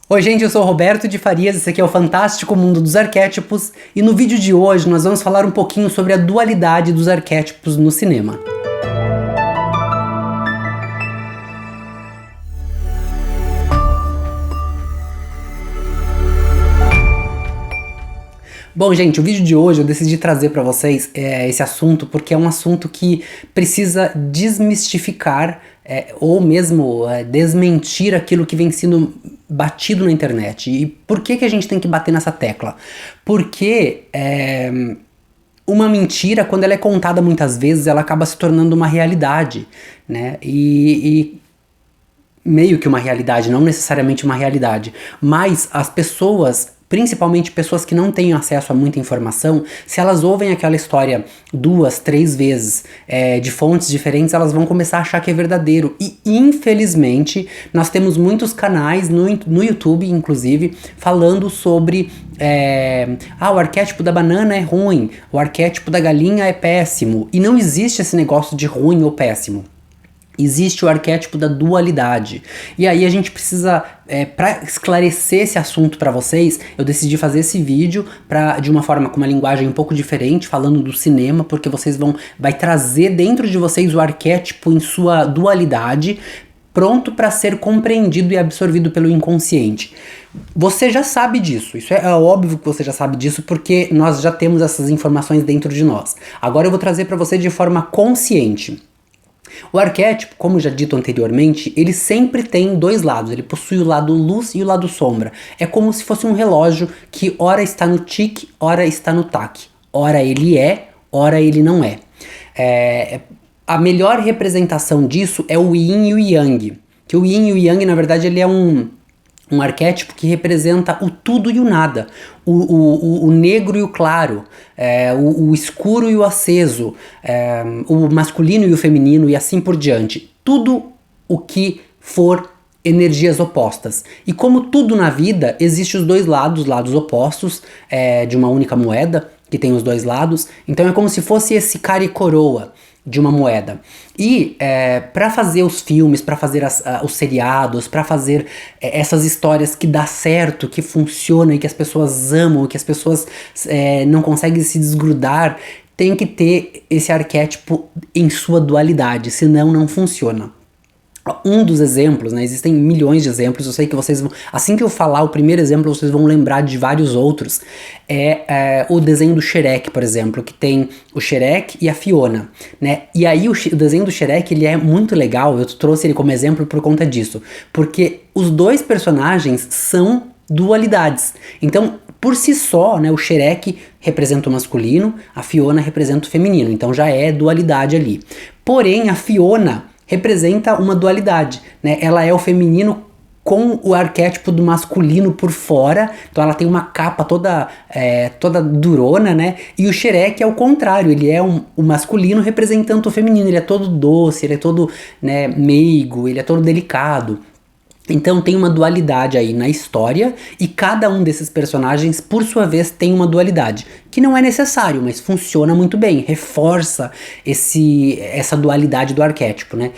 Oi gente, eu sou o Roberto de Farias, esse aqui é o Fantástico Mundo dos Arquétipos, e no vídeo de hoje nós vamos falar um pouquinho sobre a dualidade dos arquétipos no cinema. Bom, gente, o vídeo de hoje eu decidi trazer para vocês esse assunto porque é um assunto que precisa desmistificar ou mesmo desmentir aquilo que vem sendo batido na internet. E por que a gente tem que bater nessa tecla? Porque uma mentira, quando ela é contada muitas vezes, ela acaba se tornando uma realidade, né? E meio que uma realidade, não necessariamente uma realidade, mas as pessoas, principalmente pessoas que não têm acesso a muita informação, se elas ouvem aquela história 2, 3 vezes de fontes diferentes, elas vão começar a achar que é verdadeiro. E infelizmente nós temos muitos canais no YouTube, inclusive, falando sobre o arquétipo da banana é ruim, o arquétipo da galinha é péssimo. E não existe esse negócio de ruim ou péssimo. Existe o arquétipo da dualidade. E aí a gente precisa, para esclarecer esse assunto para vocês, eu decidi fazer esse vídeo de uma forma com uma linguagem um pouco diferente, falando do cinema, porque vai trazer dentro de vocês o arquétipo em sua dualidade, pronto para ser compreendido e absorvido pelo inconsciente. Você já sabe disso, isso é óbvio que você já sabe disso, porque nós já temos essas informações dentro de nós. Agora eu vou trazer para você de forma consciente. O arquétipo, como já dito anteriormente, ele sempre tem dois lados, ele possui o lado luz e o lado sombra. É como se fosse um relógio que ora está no tique, ora está no taque. Ora ele é, ora ele não é. A melhor representação disso é o yin e o yang. Que o yin e o yang, na verdade, ele é um arquétipo que representa o tudo e o nada, o negro e o claro, o escuro e o aceso, o masculino e o feminino e assim por diante. Tudo o que for energias opostas. E como tudo na vida, existem os dois lados, lados opostos de uma única moeda, que tem os dois lados. Então é como se fosse esse cara e coroa de uma moeda. E para fazer os filmes, para fazer os seriados, para fazer essas histórias que dá certo, que funcionam e que as pessoas amam, que as pessoas não conseguem se desgrudar, tem que ter esse arquétipo em sua dualidade, senão não funciona. Um dos exemplos, né, existem milhões de exemplos, eu sei que vocês vão, assim que eu falar o primeiro exemplo, vocês vão lembrar de vários outros, o desenho do Shrek, por exemplo, que tem o Shrek e a Fiona, né, e aí o desenho do Shrek, ele é muito legal, eu trouxe ele como exemplo por conta disso, porque os dois personagens são dualidades, então, por si só, né, o Shrek representa o masculino, a Fiona representa o feminino, então já é dualidade ali, porém a Fiona representa uma dualidade, né? Ela é o feminino com o arquétipo do masculino por fora, então ela tem uma capa toda durona, né? E o Shrek é o contrário, ele é o masculino representando o feminino, ele é todo doce, ele é todo, né, meigo, ele é todo delicado. Então tem uma dualidade aí na história e cada um desses personagens, por sua vez, tem uma dualidade, que não é necessário, mas funciona muito bem, reforça essa dualidade do arquétipo, né?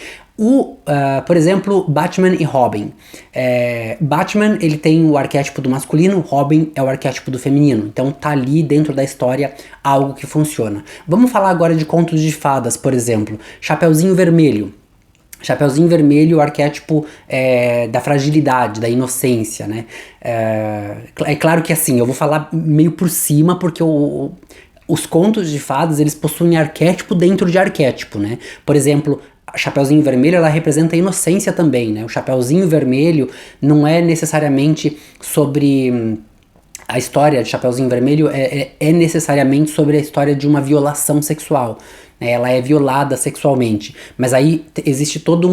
Por exemplo, Batman e Robin. Batman, ele tem o arquétipo do masculino, Robin é o arquétipo do feminino, então tá ali dentro da história algo que funciona. Vamos falar agora de contos de fadas, por exemplo, Chapeuzinho Vermelho. Chapeuzinho Vermelho, o arquétipo da fragilidade, da inocência, né? É claro que assim, eu vou falar meio por cima, porque os contos de fadas, eles possuem arquétipo dentro de arquétipo, né? Por exemplo, a Chapeuzinho Vermelho, ela representa a inocência também, né? O Chapeuzinho Vermelho não é necessariamente sobre... A história de Chapeuzinho Vermelho é necessariamente sobre a história de uma violação sexual. Ela é violada sexualmente. Mas aí existe todo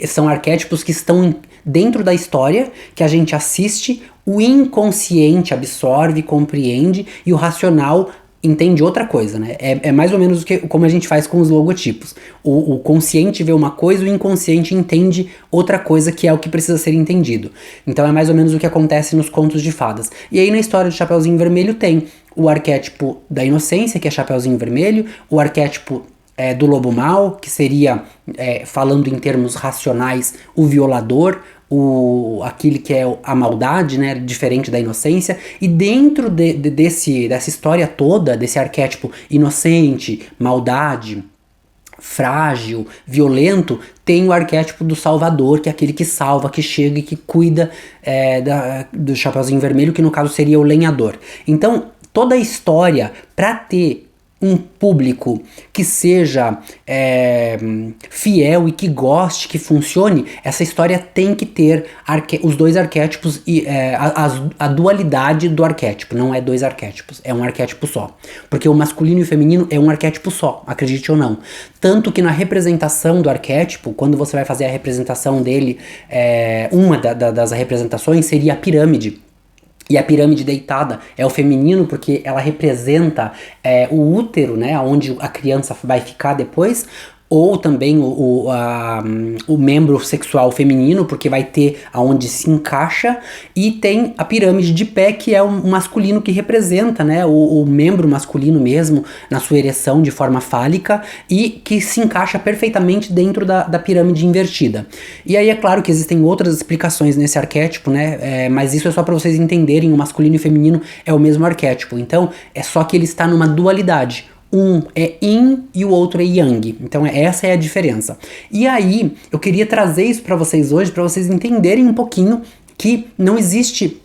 são arquétipos que estão dentro da história, que a gente assiste, o inconsciente absorve, compreende, e o racional entende outra coisa, né? É mais ou menos como a gente faz com os logotipos. O consciente vê uma coisa, o inconsciente entende outra coisa, que é o que precisa ser entendido. Então é mais ou menos o que acontece nos contos de fadas. E aí na história de Chapeuzinho Vermelho tem o arquétipo da inocência, que é Chapeuzinho Vermelho, o arquétipo do lobo mau, que seria, falando em termos racionais, o violador, aquele que é a maldade, né, diferente da inocência, e dentro dessa história toda, desse arquétipo inocente, maldade, frágil, violento, tem o arquétipo do salvador, que é aquele que salva, que chega e que cuida do Chapeuzinho Vermelho, que no caso seria o lenhador. Então, toda a história, para ter um público que seja fiel e que goste, que funcione, essa história tem que ter os dois arquétipos e a dualidade do arquétipo. Não é dois arquétipos, é um arquétipo só. Porque o masculino e o feminino é um arquétipo só, acredite ou não. Tanto que na representação do arquétipo, quando você vai fazer a representação dele, uma das representações seria a pirâmide. E a pirâmide deitada é o feminino porque ela representa o útero, né, onde a criança vai ficar depois, ou também o membro sexual feminino, porque vai ter aonde se encaixa, e tem a pirâmide de pé, que é o masculino, que representa, né, o membro masculino mesmo, na sua ereção de forma fálica, e que se encaixa perfeitamente dentro da pirâmide invertida. E aí é claro que existem outras explicações nesse arquétipo, né, mas isso é só para vocês entenderem, o masculino e o feminino é o mesmo arquétipo, então é só que ele está numa dualidade. Um é yin e o outro é yang. Então essa é a diferença. E aí eu queria trazer isso para vocês hoje, para vocês entenderem um pouquinho que não existe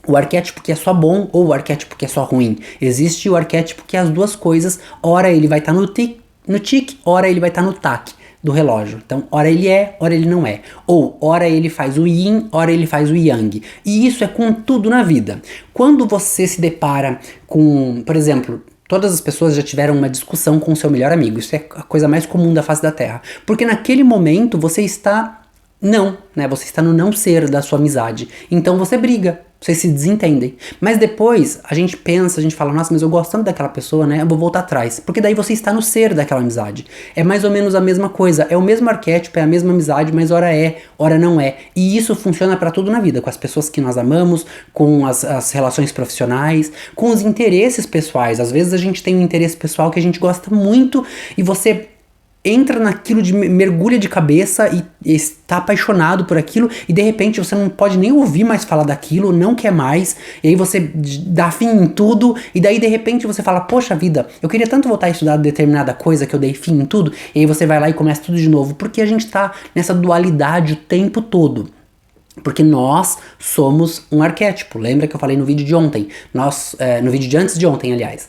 o arquétipo que é só bom ou o arquétipo que é só ruim. Existe o arquétipo que é as duas coisas. Ora ele vai estar no tique, ora ele vai estar no tac do relógio. Então, ora ele é, ora ele não é. Ou, ora ele faz o yin, ora ele faz o yang. E isso é com tudo na vida. Quando você se depara com, por exemplo, todas as pessoas já tiveram uma discussão com o seu melhor amigo. Isso é a coisa mais comum da face da Terra. Porque naquele momento você está não, né? Você está no não ser da sua amizade. Então você briga, vocês se desentendem. Mas depois a gente pensa, a gente fala, nossa, mas eu gosto tanto daquela pessoa, né? Eu vou voltar atrás. Porque daí você está no ser daquela amizade. É mais ou menos a mesma coisa. É o mesmo arquétipo, é a mesma amizade, mas ora é, ora não é. E isso funciona para tudo na vida. Com as pessoas que nós amamos, com as relações profissionais, com os interesses pessoais. Às vezes a gente tem um interesse pessoal que a gente gosta muito e você entra naquilo, mergulha de cabeça e está apaixonado por aquilo, e de repente você não pode nem ouvir mais falar daquilo, não quer mais, e aí você dá fim em tudo, e daí de repente você fala, poxa vida, eu queria tanto voltar a estudar determinada coisa que eu dei fim em tudo, e aí você vai lá e começa tudo de novo, porque a gente tá nessa dualidade o tempo todo. Porque nós somos um arquétipo. Lembra que eu falei no vídeo de ontem? No vídeo de antes de ontem, aliás.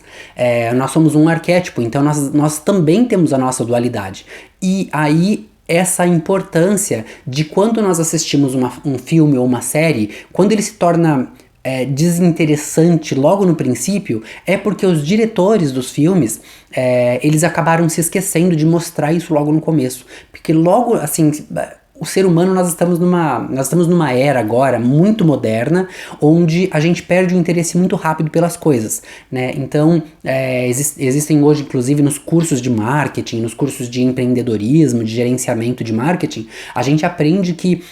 Nós somos um arquétipo, então nós também temos a nossa dualidade. E aí, essa importância de quando nós assistimos um filme ou uma série, quando ele se torna desinteressante logo no princípio, é porque os diretores dos filmes, eles acabaram se esquecendo de mostrar isso logo no começo. Porque logo, assim, o ser humano, nós estamos numa era agora muito moderna, onde a gente perde o interesse muito rápido pelas coisas, né? Então, existem hoje, inclusive nos cursos de marketing, nos cursos de empreendedorismo, de gerenciamento de marketing, a gente aprende que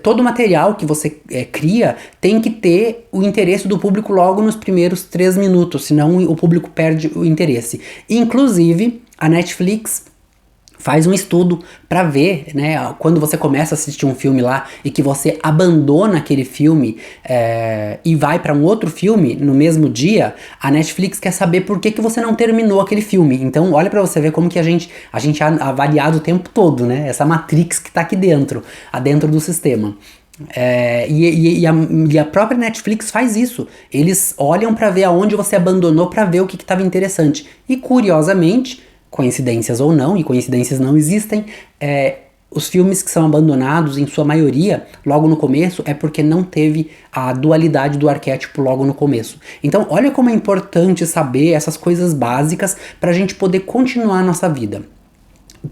todo material que você cria tem que ter o interesse do público logo nos primeiros 3 minutos, senão o público perde o interesse. Inclusive, a Netflix faz um estudo para ver, né, quando você começa a assistir um filme lá e que você abandona aquele filme e vai para um outro filme no mesmo dia, a Netflix quer saber por que você não terminou aquele filme. Então olha para você ver como que a gente é avaliado o tempo todo, né, essa Matrix que tá aqui dentro do sistema. E a própria Netflix faz isso. Eles olham para ver aonde você abandonou, para ver o que estava interessante. E curiosamente, coincidências ou não, e coincidências não existem, os filmes que são abandonados, em sua maioria, logo no começo, é porque não teve a dualidade do arquétipo logo no começo. Então, olha como é importante saber essas coisas básicas para a gente poder continuar a nossa vida.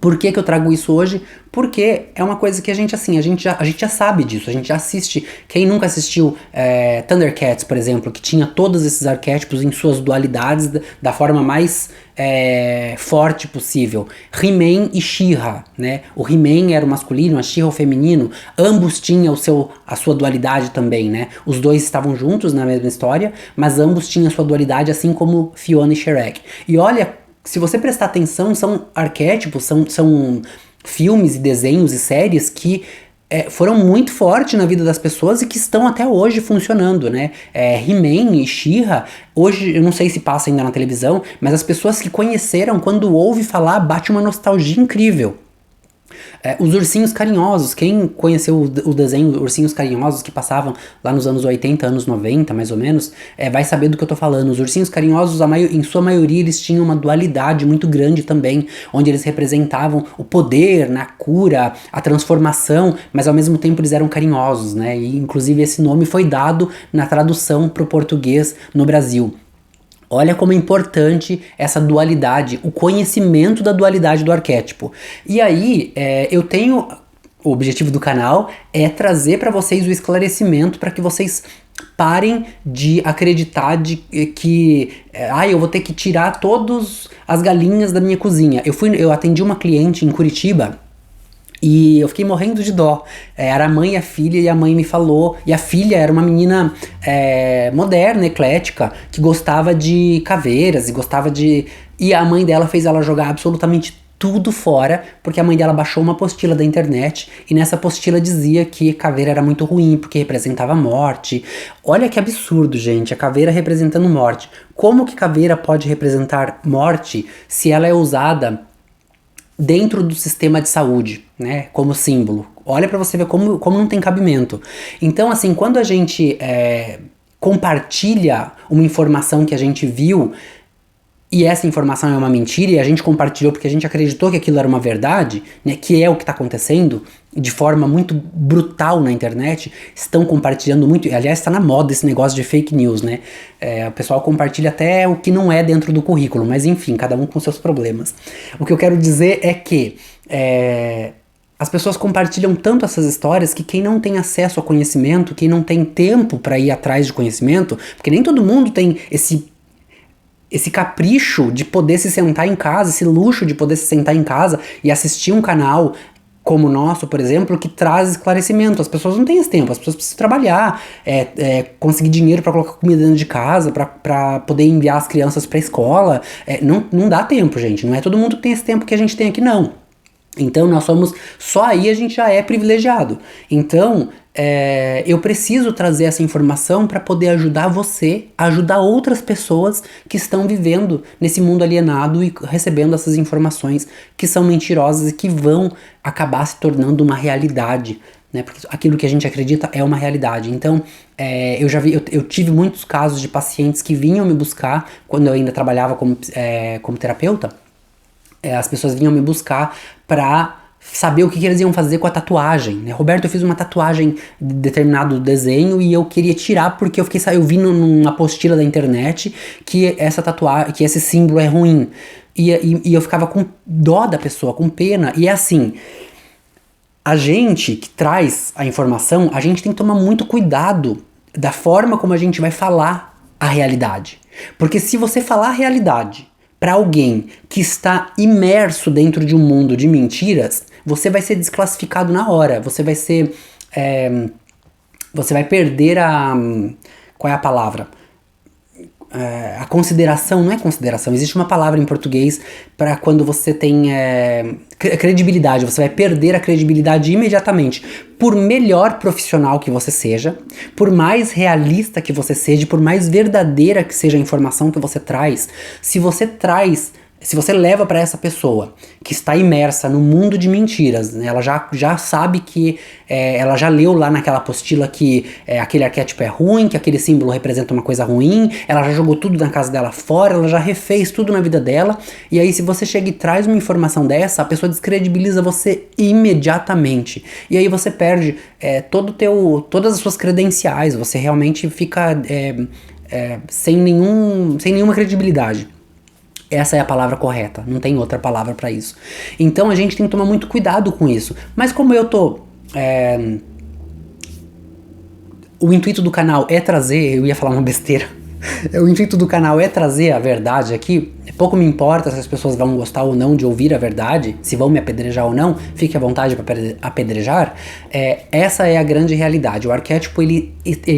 Por que eu trago isso hoje? Porque é uma coisa que a gente já sabe disso, a gente já assiste. Quem nunca assistiu Thundercats, por exemplo, que tinha todos esses arquétipos em suas dualidades da forma mais forte possível. He-Man e She-Ra, né? O He-Man era o masculino, a She-Ra o feminino, ambos tinham a sua dualidade também, né? Os dois estavam juntos na mesma história, mas ambos tinham a sua dualidade, assim como Fiona e Shrek. E olha, se você prestar atenção, são arquétipos, são filmes e desenhos e séries que foram muito fortes na vida das pessoas e que estão até hoje funcionando, né? He-Man e She-Ra, hoje eu não sei se passa ainda na televisão, mas as pessoas que conheceram, quando ouve falar, bate uma nostalgia incrível. Os Ursinhos Carinhosos, quem conheceu o desenho Ursinhos Carinhosos que passavam lá nos anos 80, anos 90, mais ou menos, vai saber do que eu tô falando. Os Ursinhos Carinhosos, em sua maioria, eles tinham uma dualidade muito grande também, onde eles representavam o poder, a cura, a transformação, mas ao mesmo tempo eles eram carinhosos, né? E inclusive esse nome foi dado na tradução pro português no Brasil. Olha como é importante essa dualidade, o conhecimento da dualidade do arquétipo. E aí, eu tenho... O objetivo do canal é trazer para vocês o esclarecimento para que vocês parem de acreditar que eu vou ter que tirar todas as galinhas da minha cozinha. Eu atendi uma cliente em Curitiba e eu fiquei morrendo de dó. Era a mãe e a filha, e a mãe me falou... E a filha era uma menina moderna, eclética, que gostava de caveiras e gostava de... E a mãe dela fez ela jogar absolutamente tudo fora, porque a mãe dela baixou uma apostila da internet, e nessa apostila dizia que caveira era muito ruim, porque representava morte. Olha que absurdo, gente, a caveira representando morte. Como que caveira pode representar morte se ela é usada dentro do sistema de saúde, né, como símbolo? Olha pra você ver como não tem cabimento. Então, assim, quando a gente compartilha uma informação que a gente viu, e essa informação é uma mentira, e a gente compartilhou porque a gente acreditou que aquilo era uma verdade, né, que é o que está acontecendo, de forma muito brutal na internet, estão compartilhando muito, aliás está na moda esse negócio de fake news, né, o pessoal compartilha até o que não é dentro do currículo, mas enfim, cada um com seus problemas. O que eu quero dizer é que as pessoas compartilham tanto essas histórias que quem não tem acesso ao conhecimento, quem não tem tempo para ir atrás de conhecimento, porque nem todo mundo tem esse capricho de poder se sentar em casa, esse luxo de poder se sentar em casa e assistir um canal como o nosso, por exemplo, que traz esclarecimento. As pessoas não têm esse tempo, as pessoas precisam trabalhar, conseguir dinheiro para colocar comida dentro de casa, para poder enviar as crianças para a escola. Não dá tempo, gente. Não é todo mundo que tem esse tempo que a gente tem aqui, não. Então só aí a gente já é privilegiado. Então, eu preciso trazer essa informação para poder ajudar você, ajudar outras pessoas que estão vivendo nesse mundo alienado e recebendo essas informações que são mentirosas e que vão acabar se tornando uma realidade, né? Porque aquilo que a gente acredita é uma realidade. Então, eu tive muitos casos de pacientes que vinham me buscar quando eu ainda trabalhava como terapeuta. As pessoas vinham me buscar pra saber o que eles iam fazer com a tatuagem, né? Roberto, eu fiz uma tatuagem de determinado desenho e eu queria tirar porque eu vi numa apostila da internet que que esse símbolo é ruim. E eu ficava com dó da pessoa, com pena. E é assim, a gente que traz a informação, a gente tem que tomar muito cuidado da forma como a gente vai falar a realidade. Porque se você falar a realidade para alguém que está imerso dentro de um mundo de mentiras, você vai ser desclassificado na hora. Você vai ser... você vai perder a... Qual é a palavra? A consideração, não é consideração, existe uma palavra em português para quando você tem credibilidade, você vai perder a credibilidade imediatamente. Por melhor profissional que você seja, por mais realista que você seja, por mais verdadeira que seja a informação que você traz, se você leva para essa pessoa que está imersa no mundo de mentiras, né, ela já sabe que ela já leu lá naquela apostila que aquele arquétipo é ruim, que aquele símbolo representa uma coisa ruim, ela já jogou tudo na casa dela fora, ela já refez tudo na vida dela, e aí se você chega e traz uma informação dessa, a pessoa descredibiliza você imediatamente, e aí você perde todas as suas credenciais, você realmente fica sem nenhuma credibilidade. Essa é a palavra correta, não tem outra palavra pra isso. Então a gente tem que tomar muito cuidado com isso. Mas como eu tô... o intuito do canal é trazer... Eu ia falar uma besteira. O intuito do canal é trazer a verdade aqui. Pouco me importa se as pessoas vão gostar ou não de ouvir a verdade, se vão me apedrejar ou não, fique à vontade para apedrejar. Essa é a grande realidade. O arquétipo ele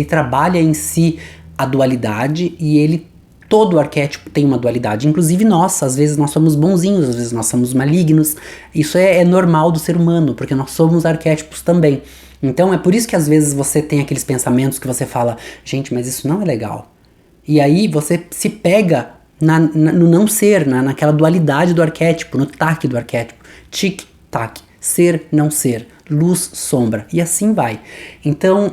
trabalha em si a dualidade e ele Todo arquétipo tem uma dualidade, inclusive nós. Às vezes nós somos bonzinhos, às vezes nós somos malignos. Isso é normal do ser humano, porque nós somos arquétipos também. Então é por isso que às vezes você tem aqueles pensamentos que você fala, gente, mas isso não é legal. E aí você se pega no não ser, naquela dualidade do arquétipo, no taque do arquétipo. Tic-tac, ser, não ser, luz, sombra, e assim vai. Então,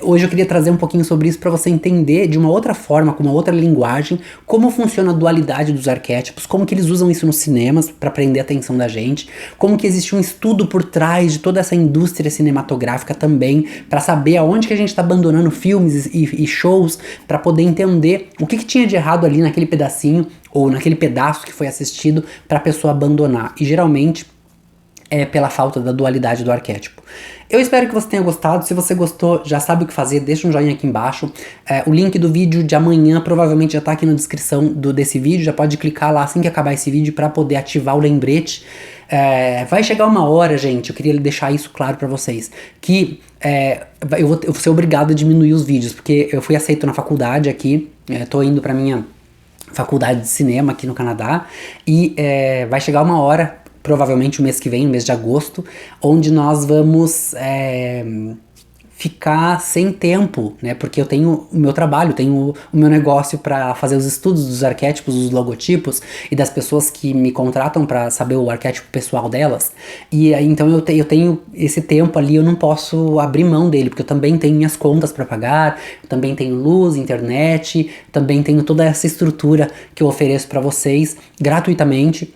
hoje eu queria trazer um pouquinho sobre isso para você entender de uma outra forma, com uma outra linguagem, como funciona a dualidade dos arquétipos, como que eles usam isso nos cinemas para prender a atenção da gente, como que existe um estudo por trás de toda essa indústria cinematográfica também, para saber aonde que a gente tá abandonando filmes e shows, para poder entender o que tinha de errado ali naquele pedacinho, ou naquele pedaço que foi assistido, para a pessoa abandonar. E geralmente é pela falta da dualidade do arquétipo. Eu espero que você tenha gostado. Se você gostou, já sabe o que fazer, deixa um joinha aqui embaixo. O link do vídeo de amanhã provavelmente já tá aqui na descrição desse vídeo, já pode clicar lá assim que acabar esse vídeo para poder ativar o lembrete. Vai chegar uma hora, gente, eu queria deixar isso claro pra vocês, que eu vou ser obrigado a diminuir os vídeos, porque eu fui aceito na faculdade aqui, tô indo pra minha faculdade de cinema aqui no Canadá, e vai chegar uma hora, provavelmente o mês que vem, no mês de agosto, onde nós vamos ficar sem tempo, né? Porque eu tenho o meu trabalho, tenho o meu negócio para fazer os estudos dos arquétipos, dos logotipos e das pessoas que me contratam para saber o arquétipo pessoal delas. E aí, então eu tenho esse tempo ali, eu não posso abrir mão dele, porque eu também tenho minhas contas para pagar, eu também tenho luz, internet, também tenho toda essa estrutura que eu ofereço para vocês gratuitamente,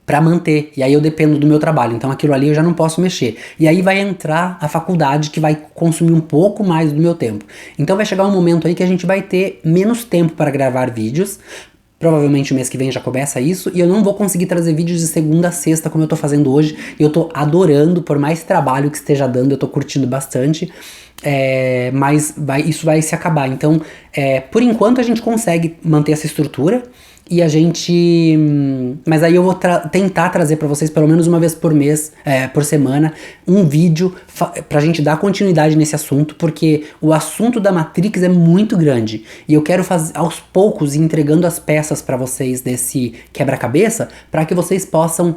para manter, e aí eu dependo do meu trabalho, então aquilo ali eu já não posso mexer. E aí vai entrar a faculdade, que vai consumir um pouco mais do meu tempo. Então vai chegar um momento aí que a gente vai ter menos tempo para gravar vídeos, provavelmente o mês que vem já começa isso, e eu não vou conseguir trazer vídeos de segunda a sexta como eu tô fazendo hoje, e eu tô adorando, por mais trabalho que esteja dando, eu tô curtindo bastante, mas isso vai se acabar. Então, por enquanto a gente consegue manter essa estrutura, e a gente... Mas aí eu vou tentar trazer pra vocês pelo menos uma vez por mês, por semana, um vídeo pra gente dar continuidade nesse assunto, porque o assunto da Matrix é muito grande. E eu quero fazer aos poucos, entregando as peças pra vocês desse quebra-cabeça, pra que vocês possam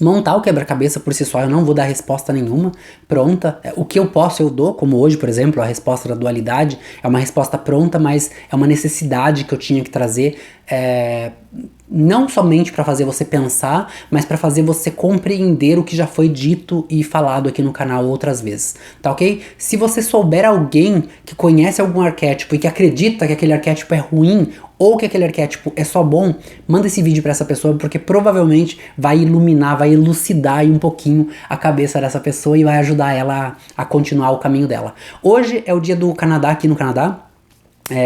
montar o quebra-cabeça por si só. Eu não vou dar resposta nenhuma pronta. O que eu posso, eu dou, como hoje, por exemplo, a resposta da dualidade é uma resposta pronta, mas é uma necessidade que eu tinha que trazer, não somente para fazer você pensar, mas para fazer você compreender o que já foi dito e falado aqui no canal outras vezes, tá ok? Se você souber alguém que conhece algum arquétipo e que acredita que aquele arquétipo é ruim, ou que aquele arquétipo é só bom, manda esse vídeo pra essa pessoa, porque provavelmente vai iluminar, vai elucidar aí um pouquinho a cabeça dessa pessoa e vai ajudar ela a continuar o caminho dela. Hoje é o dia do Canadá aqui no Canadá.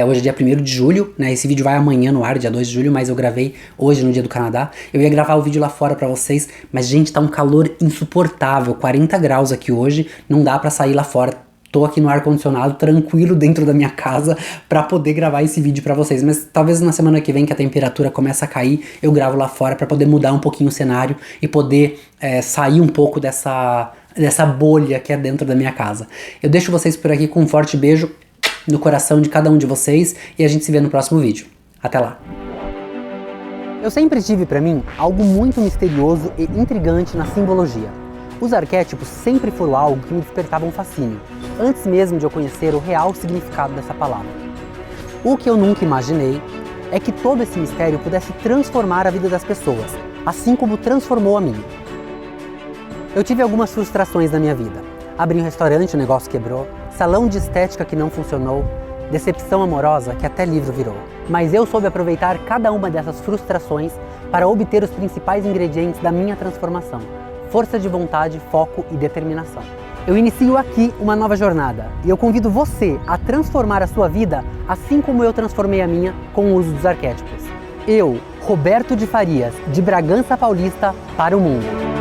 Hoje é dia 1º de julho, né? Esse vídeo vai amanhã no ar, dia 2 de julho, mas eu gravei hoje no dia do Canadá. Eu ia gravar o vídeo lá fora pra vocês, mas gente, tá um calor insuportável, 40 graus aqui hoje, não dá pra sair lá fora. Tô aqui no ar-condicionado, tranquilo dentro da minha casa pra poder gravar esse vídeo pra vocês. Mas talvez na semana que vem, que a temperatura começa a cair, eu gravo lá fora pra poder mudar um pouquinho o cenário e poder sair um pouco dessa bolha que é dentro da minha casa. Eu deixo vocês por aqui com um forte beijo no coração de cada um de vocês e a gente se vê no próximo vídeo. Até lá! Eu sempre tive pra mim algo muito misterioso e intrigante na simbologia. Os arquétipos sempre foram algo que me despertava um fascínio, antes mesmo de eu conhecer o real significado dessa palavra. O que eu nunca imaginei é que todo esse mistério pudesse transformar a vida das pessoas, assim como transformou a minha. Eu tive algumas frustrações na minha vida. Abri um restaurante, o negócio quebrou, salão de estética que não funcionou, decepção amorosa que até livro virou. Mas eu soube aproveitar cada uma dessas frustrações para obter os principais ingredientes da minha transformação: força de vontade, foco e determinação. Eu inicio aqui uma nova jornada e eu convido você a transformar a sua vida assim como eu transformei a minha com o uso dos arquétipos. Eu, Roberto de Farias, de Bragança Paulista, para o mundo.